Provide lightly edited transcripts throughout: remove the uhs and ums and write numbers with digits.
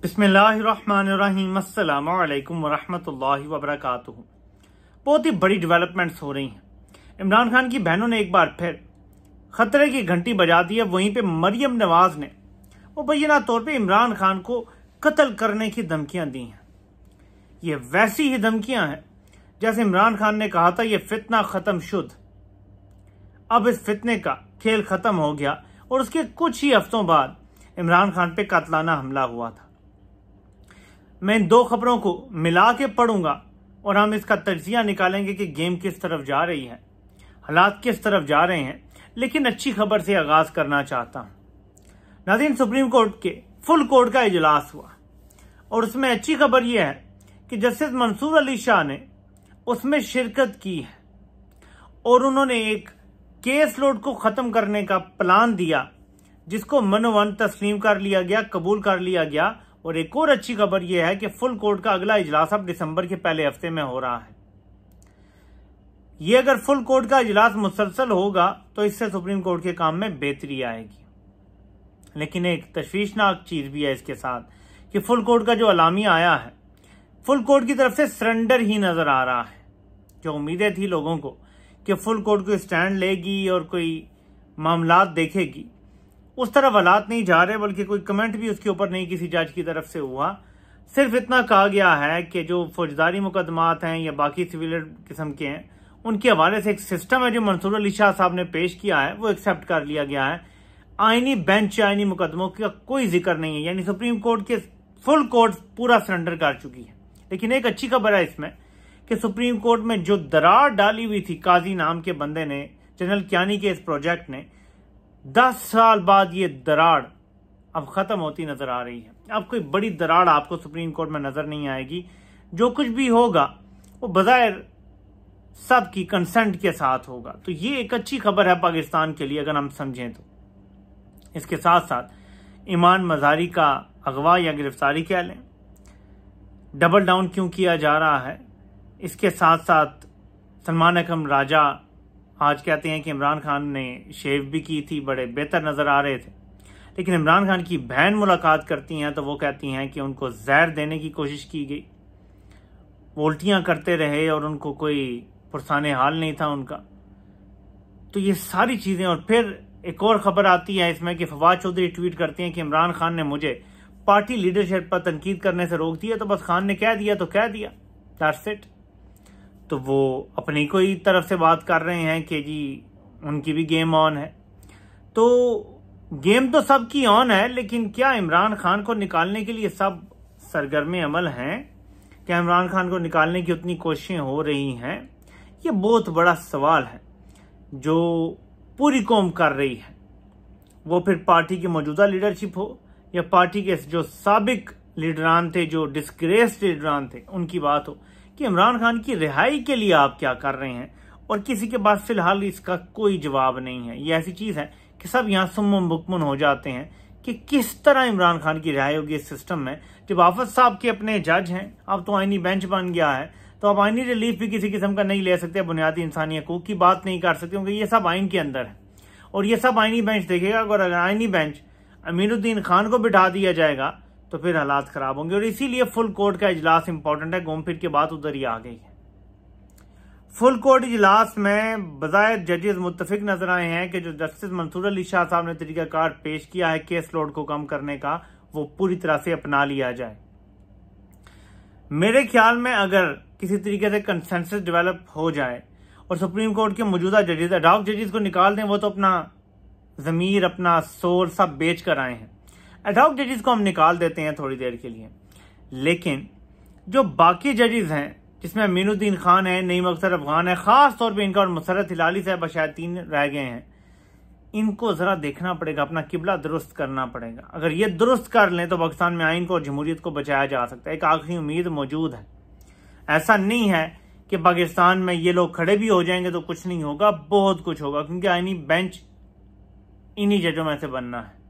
बिस्मिल्लाहिर्रहमानिर्रहीम अस्सलामु अलैकुम वरहमतुल्लाहि वबरकातुहू। बहुत ही बड़ी डेवलपमेंट्स हो रही हैं। इमरान खान की बहनों ने एक बार फिर खतरे की घंटी बजा दी है। वहीं पे मरियम नवाज ने मुबैना तौर पे इमरान खान को कत्ल करने की धमकियां दी हैं। ये वैसी ही धमकियां हैं जैसे इमरान खान ने कहा था ये फितना खत्म शुद्ध। अब इस फितने का खेल खत्म हो गया और उसके कुछ ही हफ्तों बाद इमरान खान पे कातलाना हमला हुआ था। मैं इन दो खबरों को मिला के पढ़ूंगा और हम इसका तज्जिया निकालेंगे कि गेम किस तरफ जा रही है, हालात किस तरफ जा रहे हैं। लेकिन अच्छी खबर से आगाज करना चाहता हूं। नाज़रीन, सुप्रीम कोर्ट के फुल कोर्ट का इजलास हुआ और उसमें अच्छी खबर यह है कि जस्टिस मंसूर अली शाह ने उसमें शिरकत की है और उन्होंने एक केस लोड को खत्म करने का प्लान दिया जिसको मनोवन तस्लीम कर लिया गया, कबूल कर लिया गया। और एक और अच्छी खबर यह है कि फुल कोर्ट का अगला इजलास अब दिसंबर के पहले हफ्ते में हो रहा है। यह अगर फुल कोर्ट का इजलास मुसलसल होगा तो इससे सुप्रीम कोर्ट के काम में बेहतरी आएगी। लेकिन एक तशवीशनाक चीज भी है इसके साथ कि फुल कोर्ट का जो अलामिया आया है, फुल कोर्ट की तरफ से सरेंडर ही नजर आ रहा है। जो उम्मीदें थी लोगों को कि फुल कोर्ट को स्टैंड लेगी और कोई मामलात देखेगी, उस तरफ हालात नहीं जा रहे। बल्कि कोई कमेंट भी उसके ऊपर नहीं किसी जज की तरफ से हुआ। सिर्फ इतना कहा गया है कि जो फौजदारी मुकदमात हैं या बाकी सिविल किस्म के हैं, उनके हवाले से एक सिस्टम है जो मंसूर अली शाह साहब ने पेश किया है, वो एक्सेप्ट कर लिया गया है। आईनी बेंच, आईनी मुकदमों का कोई जिक्र नहीं है। यानी सुप्रीम कोर्ट के फुल कोर्ट पूरा सरेंडर कर चुकी है। लेकिन एक अच्छी खबर है इसमें कि सुप्रीम कोर्ट में जो दरार डाली हुई थी काजी नाम के बंदे ने, जनरल कियानी के इस प्रोजेक्ट ने, 10 साल बाद ये दराड़ अब खत्म होती नजर आ रही है। अब कोई बड़ी दराड़ आपको सुप्रीम कोर्ट में नजर नहीं आएगी। जो कुछ भी होगा वो बजाय सबकी कंसेंट के साथ होगा। तो ये एक अच्छी खबर है पाकिस्तान के लिए अगर हम समझें तो। इसके साथ साथ ईमान मज़ारी का अगवा या गिरफ्तारी कह लें, डबल डाउन क्यों किया जा रहा है। इसके साथ साथ सलमान अकरम राजा आज कहते हैं कि इमरान खान ने शेव भी की थी, बड़े बेहतर नजर आ रहे थे। लेकिन इमरान खान की बहन मुलाकात करती हैं तो वो कहती हैं कि उनको जहर देने की कोशिश की गई, वो उल्टियां करते रहे और उनको कोई पुरसाने हाल नहीं था उनका। तो ये सारी चीजें। और फिर एक और खबर आती है इसमें कि फवाद चौधरी ट्वीट करते हैं कि इमरान खान ने मुझे पार्टी लीडरशिप पर तनकीद करने से रोक दिया, तो बस खान ने कह दिया तो कह दिया, दैट्स इट। तो वो अपनी कोई तरफ से बात कर रहे हैं कि जी उनकी भी गेम ऑन है। तो गेम तो सबकी ऑन है, लेकिन क्या इमरान खान को निकालने के लिए सब सरगर्मे अमल हैं? क्या इमरान खान को निकालने की उतनी कोशिशें हो रही हैं? ये बहुत बड़ा सवाल है जो पूरी कौम कर रही है। वो फिर पार्टी की मौजूदा लीडरशिप हो या पार्टी के जो साबिक लीडरान थे, जो डिस्ग्रेस्ड लीडरान थे, उनकी बात हो कि इमरान खान की रिहाई के लिए आप क्या कर रहे हैं। और किसी के पास फिलहाल इसका कोई जवाब नहीं है। ये ऐसी चीज है कि सब यहाँ सुम्मुन बुकमुन हो जाते हैं कि किस तरह इमरान खान की रिहाई होगी इस सिस्टम में। जब आफत साहब के अपने जज हैं, अब तो आईनी बेंच बन गया है, तो आप आईनी रिलीफ भी किसी किस्म का नहीं ले सकते, बुनियादी इंसानी हकूक की बात नहीं कर सकते, क्योंकि ये सब आइन के अंदर है और ये सब आईनी बेंच देखेगा। अगर आईनी बेंच अमीनुद्दीन खान को बिठा दिया जाएगा तो फिर हालात खराब होंगे। और इसीलिए फुल कोर्ट का इजलास इंपॉर्टेंट है। घूम फिर के बाद उधर ही आ गई है। फुल कोर्ट इजलास में बजाय जजेस मुत्तफिक नजर आए हैं कि जो जस्टिस मंसूर अली शाह साहब ने तरीकाकार पेश किया है केस लोड को कम करने का, वो पूरी तरह से अपना लिया जाए। मेरे ख्याल में अगर किसी तरीके से कंसेंसस डेवलप हो जाए और सुप्रीम कोर्ट के मौजूदा जजेस, एडहॉक जजेस को निकाल दें, वो तो अपना जमीर, अपना सोल सब बेच कर आए हैं। एडहॉक जजेस को हम निकाल देते हैं थोड़ी देर के लिए, लेकिन जो बाकी जजेस हैं जिसमें अमीनुद्दीन खान है, नईम अख्तर अफगान है, खास तौर पे इनका, और मुसरत हिलाली साहब शायद 3 रह गए हैं, इनको जरा देखना पड़ेगा, अपना किबला दुरुस्त करना पड़ेगा। अगर ये दुरुस्त कर लें तो पाकिस्तान में आइन को और जमहूरियत को बचाया जा सकता है। एक आखिरी उम्मीद मौजूद है। ऐसा नहीं है कि पाकिस्तान में ये लोग खड़े भी हो जाएंगे तो कुछ नहीं होगा, बहुत कुछ होगा, क्योंकि आईनी बेंच इन्हीं जजों में से बनना है।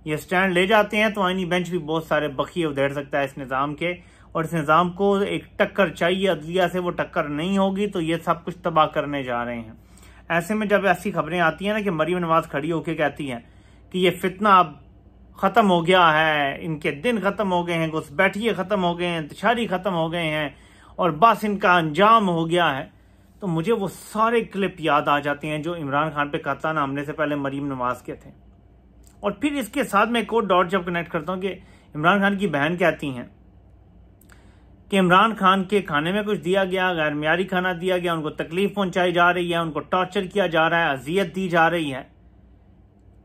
ये स्टैंड ले जाते हैं तो आईनी बेंच भी बहुत सारे बखिए उधेड़ सकता है इस निज़ाम के, और इस निज़ाम को एक टक्कर चाहिए अदलिया से, वो टक्कर नहीं होगी तो ये सब कुछ तबाह करने जा रहे हैं। ऐसे में जब ऐसी खबरें आती हैं ना कि मरियम नवाज खड़ी होकर कहती हैं कि ये फितना अब खत्म हो गया है, इनके दिन खत्म हो गए हैं, घुसपैठिए खत्म हो गए हैं, इंतशारी खत्म हो गए हैं और बस इनका अंजाम हो गया है, तो मुझे वो सारे क्लिप याद आ जाते हैं जो इमरान खान पे कातलाना हमले से पहले मरीम नवाज के थे। और फिर इसके साथ मैं एक और डॉट जब कनेक्ट करता हूं कि इमरान खान की बहन कहती हैं कि इमरान खान के खाने में कुछ दिया गया, गैर मियारी खाना दिया गया, उनको तकलीफ पहुंचाई जा रही है, उनको टॉर्चर किया जा रहा है, अजियत दी जा रही है।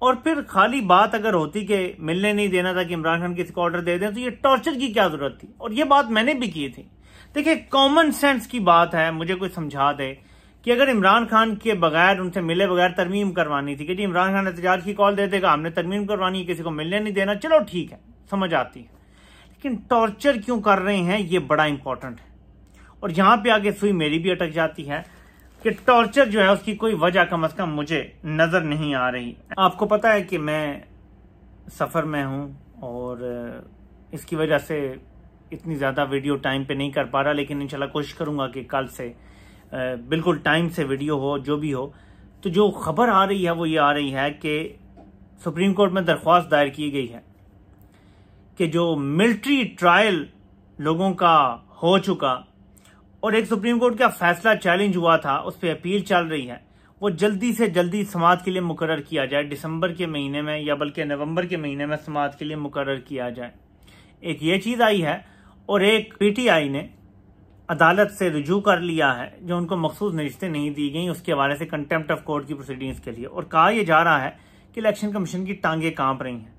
और फिर खाली बात अगर होती कि मिलने नहीं देना था कि इमरान खान किसी को ऑर्डर दे दें, तो ये टॉर्चर की क्या जरूरत थी? और ये बात मैंने भी की थी। देखिए, कॉमन सेंस की बात है, मुझे कोई समझा दे कि अगर इमरान खान के बगैर, उनसे मिले बगैर तरमीम करवानी थी कि जी इमरान खान एहतजाज की कॉल दे देगा, हमने तरमीम करवानी है, किसी को मिलने नहीं देना, चलो ठीक है, समझ आती है। लेकिन टॉर्चर क्यों कर रहे हैं, ये बड़ा इंपॉर्टेंट है। और यहां पे आगे सुई मेरी भी अटक जाती है कि टॉर्चर जो है उसकी कोई वजह कम अज कम मुझे नजर नहीं आ रही। आपको पता है कि मैं सफर में हूं और इसकी वजह से इतनी ज्यादा वीडियो टाइम पे नहीं कर पा रहा, लेकिन इंशाल्लाह कोशिश करूंगा कि कल से बिल्कुल टाइम से वीडियो हो, जो भी हो। तो जो खबर आ रही है वो ये आ रही है कि सुप्रीम कोर्ट में दरख्वास्त दायर की गई है कि जो मिलिट्री ट्रायल लोगों का हो चुका और एक सुप्रीम कोर्ट का फैसला चैलेंज हुआ था, उस पर अपील चल रही है, वो जल्दी से जल्दी समाअत के लिए मुकर्रर किया जाए, दिसंबर के महीने में या बल्कि नवंबर के महीने में समाअत के लिए मुकर्रर किया जाए। एक ये चीज आई है और एक पीटीआई ने अदालत से रुजू कर लिया है जो उनको मखसूस नशिस्तें नहीं दी गई, उसके हवाले से कंटेम्प्ट ऑफ कोर्ट की प्रोसीडिंग्स के लिए। और कहा यह जा रहा है कि इलेक्शन कमीशन की टांगे कांप रही हैं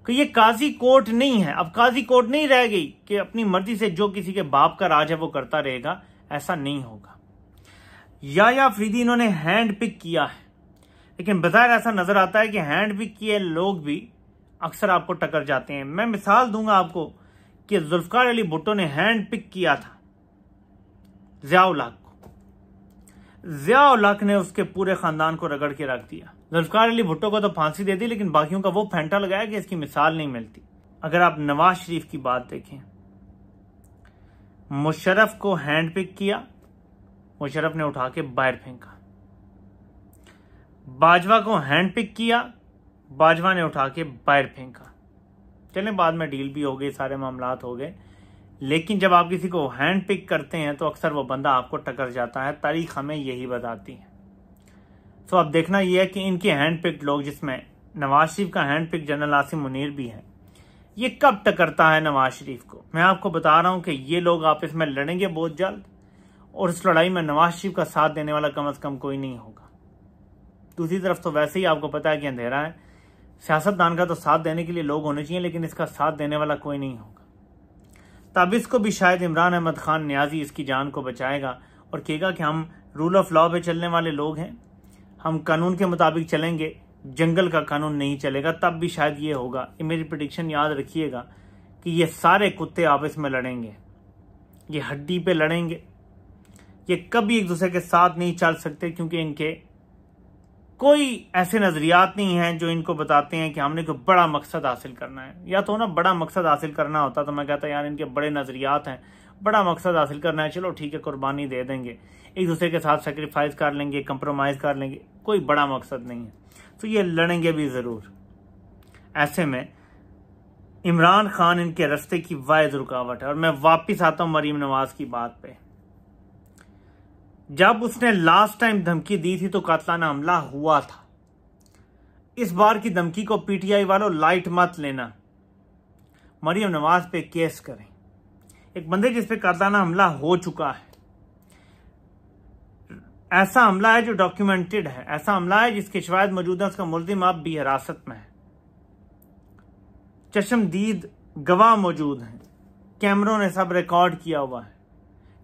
कि ये काजी कोर्ट नहीं है, अब काजी कोर्ट नहीं रह गई कि अपनी मर्जी से जो किसी के बाप का राज है वो करता रहेगा, ऐसा नहीं होगा। या अफरीदी इन्होंने हैंड पिक किया है, लेकिन बज़ाहिर ऐसा नजर आता है कि हैंड पिक किए लोग भी अक्सर आपको टकर जाते हैं। मैं मिसाल दूंगा आपको कि जुल्फकार अली भुट्टो ने हैंड पिक किया था ज़िया-उल हक को, ज़िया-उल हक ने उसके पूरे खानदान को रगड़ के रख दिया। जुल्फकार अली भुट्टो को तो फांसी दे दी, लेकिन बाकियों का वो फेंटा लगाया कि इसकी मिसाल नहीं मिलती। अगर आप नवाज शरीफ की बात देखें, मुशर्रफ को हैंड पिक किया, मुशर्रफ ने उठा के बाहर फेंका। बाजवा को हैंड पिक किया, बाजवा ने उठा के बाहर फेंका। चलें, बाद में डील भी हो गई, सारे मामलात हो गए, लेकिन जब आप किसी को हैंड पिक करते हैं तो अक्सर वो बंदा आपको टकर जाता है। तारीख हमें यही बताती है। तो अब देखना यह है कि इनके हैंड पिक लोग, जिसमें नवाज शरीफ का hand pick general Asim Munir भी है, ये कब टकरता है नवाज शरीफ को। मैं आपको बता रहा हूं कि ये लोग आपस में लड़ेंगे बहुत जल्द, और इस लड़ाई में नवाज शरीफ का साथ देने वाला कम से कम कोई नहीं होगा। दूसरी तरफ तो वैसे ही आपको पता है कि अंधेरा है, सियासतदान का तो साथ देने के लिए लोग होने चाहिए, लेकिन इसका साथ देने वाला कोई नहीं होगा। तब इसको भी शायद इमरान अहमद खान न्याजी इसकी जान को बचाएगा और कहेगा कि हम रूल ऑफ लॉ पे चलने वाले लोग हैं, हम कानून के मुताबिक चलेंगे, जंगल का कानून नहीं चलेगा। तब भी शायद ये होगा। ये मेरी प्रेडिक्शन याद रखिएगा कि ये सारे कुत्ते आपस में लड़ेंगे, ये हड्डी पे लड़ेंगे, ये कभी एक दूसरे के साथ नहीं चल सकते, क्योंकि इनके कोई ऐसे नजरियात नहीं हैं जो इनको बताते हैं कि हमने कोई बड़ा मकसद हासिल करना है। या तो ना बड़ा मकसद हासिल करना होता तो मैं कहता यार इनके बड़े नजरियात हैं, बड़ा मकसद हासिल करना है, चलो ठीक है, कुर्बानी दे देंगे, एक दूसरे के साथ सेक्रीफाइस कर लेंगे, कंप्रोमाइज कर लेंगे, कोई बड़ा मकसद नहीं है। तो ये लड़ेंगे भी जरूर। ऐसे में इमरान खान इनके रास्ते की वाहिद रुकावट है। और मैं वापिस आता हूं मरीम नवाज की बात पे। जब उसने लास्ट टाइम धमकी दी थी तो कातलाना हमला हुआ था। इस बार की धमकी को पीटीआई वालों लाइट मत लेना, मरीम नवाज पे केस करें। एक बंदे जिस पे कातलाना हमला हो चुका है, ऐसा हमला है जो डॉक्यूमेंटेड है, ऐसा हमला है जिसके शवाहिद मौजूद है, उसका मुल्जिम अब भी हिरासत में है, चश्मदीद गवाह मौजूद हैं, कैमरों ने सब रिकॉर्ड किया हुआ है।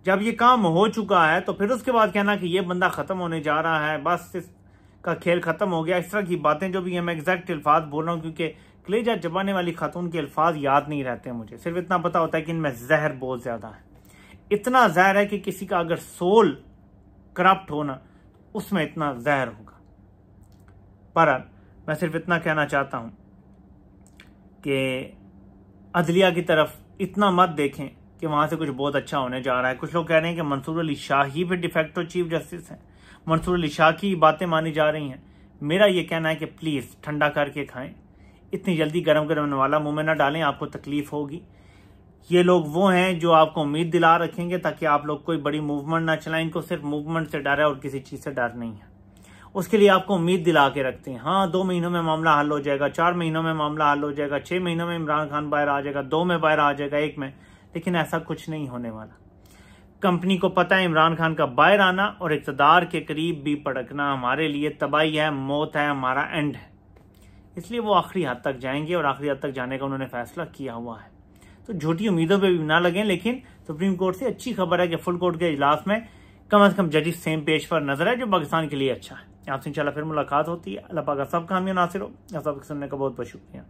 जब ये काम हो चुका है तो फिर उसके बाद कहना कि ये बंदा खत्म होने जा रहा है, बस इसका खेल खत्म हो गया, इस तरह की बातें जो भी है, मैं एग्जैक्ट अल्फाज बोल रहा हूँ क्योंकि कलेजा चबाने वाली खातून के अल्फाज याद नहीं रहते मुझे। सिर्फ इतना पता होता है कि इनमें जहर बहुत ज्यादा है, इतना जहर है कि किसी का अगर सोल करप्ट होना उसमें इतना जहर होगा। पर मैं सिर्फ इतना कहना चाहता हूं कि अदलिया की तरफ इतना मत देखें कि वहां से कुछ बहुत अच्छा होने जा रहा है। कुछ लोग कह रहे हैं कि मंसूर अली शाह ही फिर डिफेक्टो चीफ जस्टिस हैं, मंसूर अली शाह की बातें मानी जा रही हैं। मेरा यह कहना है कि प्लीज ठंडा करके खाएं, इतनी जल्दी गरम गरम वाला मुंह में ना डालें, आपको तकलीफ होगी। ये लोग वो हैं जो आपको उम्मीद दिला रखेंगे ताकि आप लोग कोई बड़ी मूवमेंट ना चलाएं। इनको सिर्फ मूवमेंट से डर है और किसी चीज से डर नहीं है। उसके लिए आपको उम्मीद दिला के रखते हैं, हाँ 2 महीनों में मामला हल हो जाएगा, 4 महीनों में मामला हल हो जाएगा, 6 महीनों में इमरान खान बाहर आ जाएगा, 2 में बाहर आ जाएगा, 1 में। लेकिन ऐसा कुछ नहीं होने वाला। कंपनी को पता है इमरान खान का बाहर आना और इक़्तिदार के करीब भी पड़कना हमारे लिए तबाही है, मौत है, हमारा एंड है। इसलिए वो आखिरी हद तक जाएंगे और आखिरी हद तक जाने का उन्होंने फैसला किया हुआ है। तो झूठी उम्मीदों पे भी ना लगें। लेकिन सुप्रीम कोर्ट से अच्छी खबर है कि फुल कोर्ट के इजलास में कम से कम जजेस सेम पेज पर नजर है, जो पाकिस्तान के लिए अच्छा है। आपसे इंशाल्लाह फिर मुलाकात होती है। अल्लाह पाक सब कामयाब नासिर हो। आप सबको सुनने का बहुत बहुत शुक्रिया।